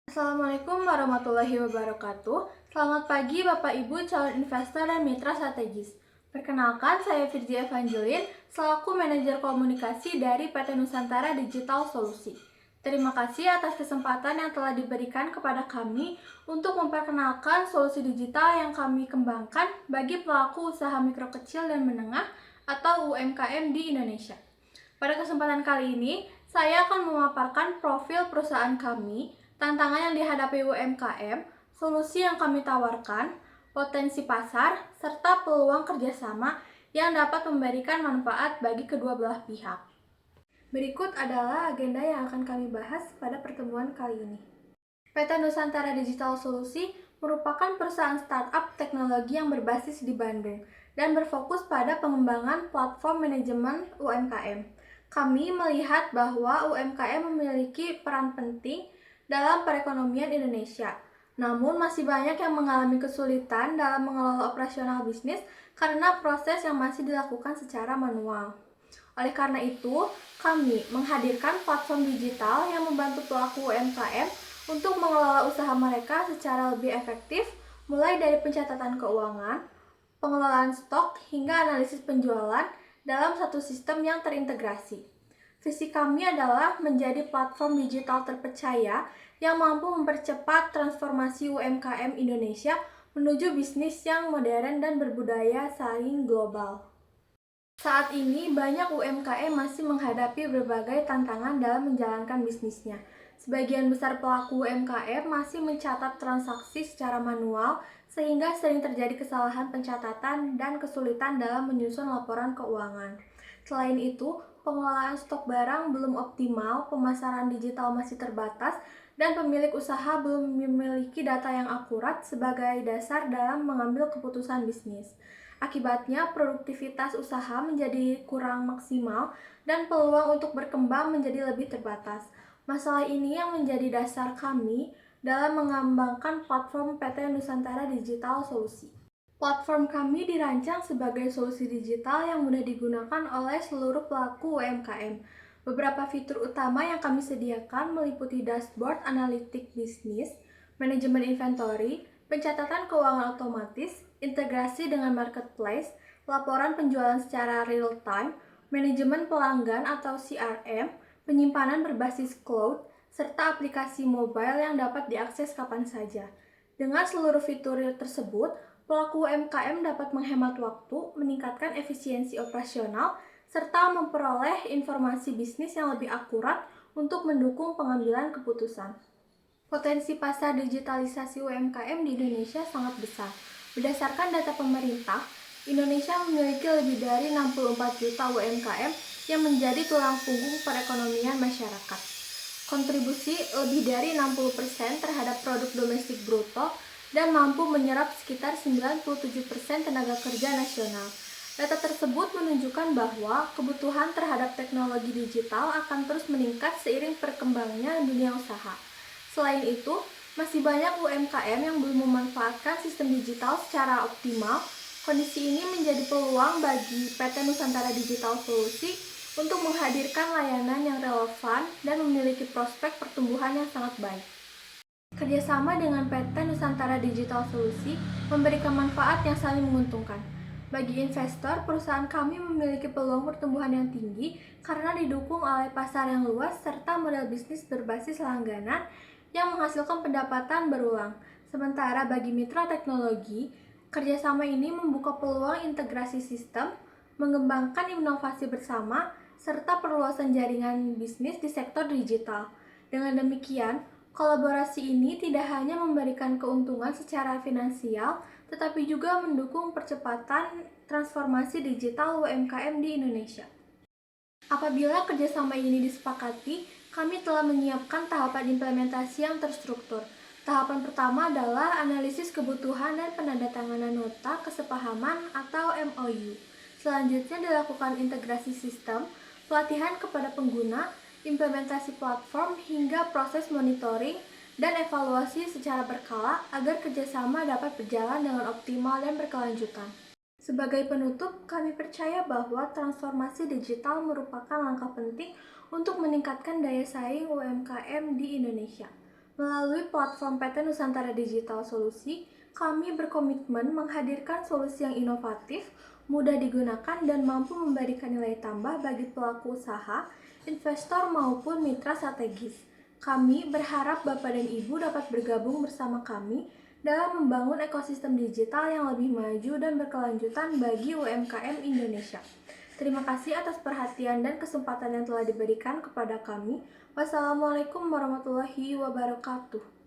Assalamualaikum warahmatullahi wabarakatuh. Selamat pagi Bapak Ibu calon investor dan mitra strategis. Perkenalkan, saya Firzi Evangeline selaku manajer komunikasi dari PT Nusantara Digital Solusi. Terima kasih atas kesempatan yang telah diberikan kepada kami untuk memperkenalkan solusi digital yang kami kembangkan bagi pelaku usaha mikro kecil dan menengah atau UMKM di Indonesia. Pada kesempatan kali ini, saya akan memaparkan profil perusahaan kami, tantangan yang dihadapi UMKM, solusi yang kami tawarkan, potensi pasar, serta peluang kerjasama yang dapat memberikan manfaat bagi kedua belah pihak. Berikut adalah agenda yang akan kami bahas pada pertemuan kali ini. PT Nusantara Digital Solusi merupakan perusahaan startup teknologi yang berbasis di Bandung dan berfokus pada pengembangan platform manajemen UMKM. Kami melihat bahwa UMKM memiliki peran penting dalam perekonomian Indonesia. Namun masih banyak yang mengalami kesulitan dalam mengelola operasional bisnis karena proses yang masih dilakukan secara manual. Oleh karena itu, kami menghadirkan platform digital yang membantu pelaku UMKM untuk mengelola usaha mereka secara lebih efektif, mulai dari pencatatan keuangan, pengelolaan stok, hingga analisis penjualan dalam satu sistem yang terintegrasi. Visi kami adalah menjadi platform digital terpercaya yang mampu mempercepat transformasi UMKM Indonesia menuju bisnis yang modern dan berbudaya saing global. Saat ini, banyak UMKM masih menghadapi berbagai tantangan dalam menjalankan bisnisnya. Sebagian besar pelaku UMKM masih mencatat transaksi secara manual, sehingga sering terjadi kesalahan pencatatan dan kesulitan dalam menyusun laporan keuangan. Selain itu, pengelolaan stok barang belum optimal, pemasaran digital masih terbatas, dan pemilik usaha belum memiliki data yang akurat sebagai dasar dalam mengambil keputusan bisnis. Akibatnya, produktivitas usaha menjadi kurang maksimal dan peluang untuk berkembang menjadi lebih terbatas. Masalah ini yang menjadi dasar kami dalam mengembangkan platform PT Nusantara Digital Solusi. Platform kami dirancang sebagai solusi digital yang mudah digunakan oleh seluruh pelaku UMKM. Beberapa fitur utama yang kami sediakan meliputi dashboard analitik bisnis, manajemen inventory, pencatatan keuangan otomatis, integrasi dengan marketplace, laporan penjualan secara real-time, manajemen pelanggan atau CRM, penyimpanan berbasis cloud, serta aplikasi mobile yang dapat diakses kapan saja. Dengan seluruh fitur tersebut, pelaku UMKM dapat menghemat waktu, meningkatkan efisiensi operasional, serta memperoleh informasi bisnis yang lebih akurat untuk mendukung pengambilan keputusan. Potensi pasar digitalisasi UMKM di Indonesia sangat besar. Berdasarkan data pemerintah, Indonesia memiliki lebih dari 64 juta UMKM yang menjadi tulang punggung perekonomian masyarakat. Kontribusi lebih dari 60% terhadap produk domestik bruto dan mampu menyerap sekitar 97% tenaga kerja nasional. Data tersebut menunjukkan bahwa kebutuhan terhadap teknologi digital akan terus meningkat seiring perkembangannya dunia usaha. Selain itu, masih banyak UMKM yang belum memanfaatkan sistem digital secara optimal. Kondisi ini menjadi peluang bagi PT Nusantara Digital Solusi untuk menghadirkan layanan yang relevan dan memiliki prospek pertumbuhan yang sangat baik. Kerjasama dengan PT Nusantara Digital Solusi memberikan manfaat yang saling menguntungkan. Bagi investor, perusahaan kami memiliki peluang pertumbuhan yang tinggi karena didukung oleh pasar yang luas serta model bisnis berbasis langganan yang menghasilkan pendapatan berulang. Sementara bagi mitra teknologi, kerjasama ini membuka peluang integrasi sistem, mengembangkan inovasi bersama, serta perluasan jaringan bisnis di sektor digital. Dengan demikian, kolaborasi ini tidak hanya memberikan keuntungan secara finansial, tetapi juga mendukung percepatan transformasi digital UMKM di Indonesia. Apabila kerjasama ini disepakati, kami telah menyiapkan tahapan implementasi yang terstruktur. Tahapan pertama adalah analisis kebutuhan dan penandatanganan nota kesepahaman atau MOU. Selanjutnya dilakukan integrasi sistem, pelatihan kepada pengguna, implementasi platform, hingga proses monitoring dan evaluasi secara berkala agar kerjasama dapat berjalan dengan optimal dan berkelanjutan. Sebagai penutup, kami percaya bahwa transformasi digital merupakan langkah penting untuk meningkatkan daya saing UMKM di Indonesia. Melalui platform PT Nusantara Digital Solusi, kami berkomitmen menghadirkan solusi yang inovatif, mudah digunakan, dan mampu memberikan nilai tambah bagi pelaku usaha, investor, maupun mitra strategis. Kami berharap Bapak dan Ibu dapat bergabung bersama kami dalam membangun ekosistem digital yang lebih maju dan berkelanjutan bagi UMKM Indonesia. Terima kasih atas perhatian dan kesempatan yang telah diberikan kepada kami. Wassalamualaikum warahmatullahi wabarakatuh.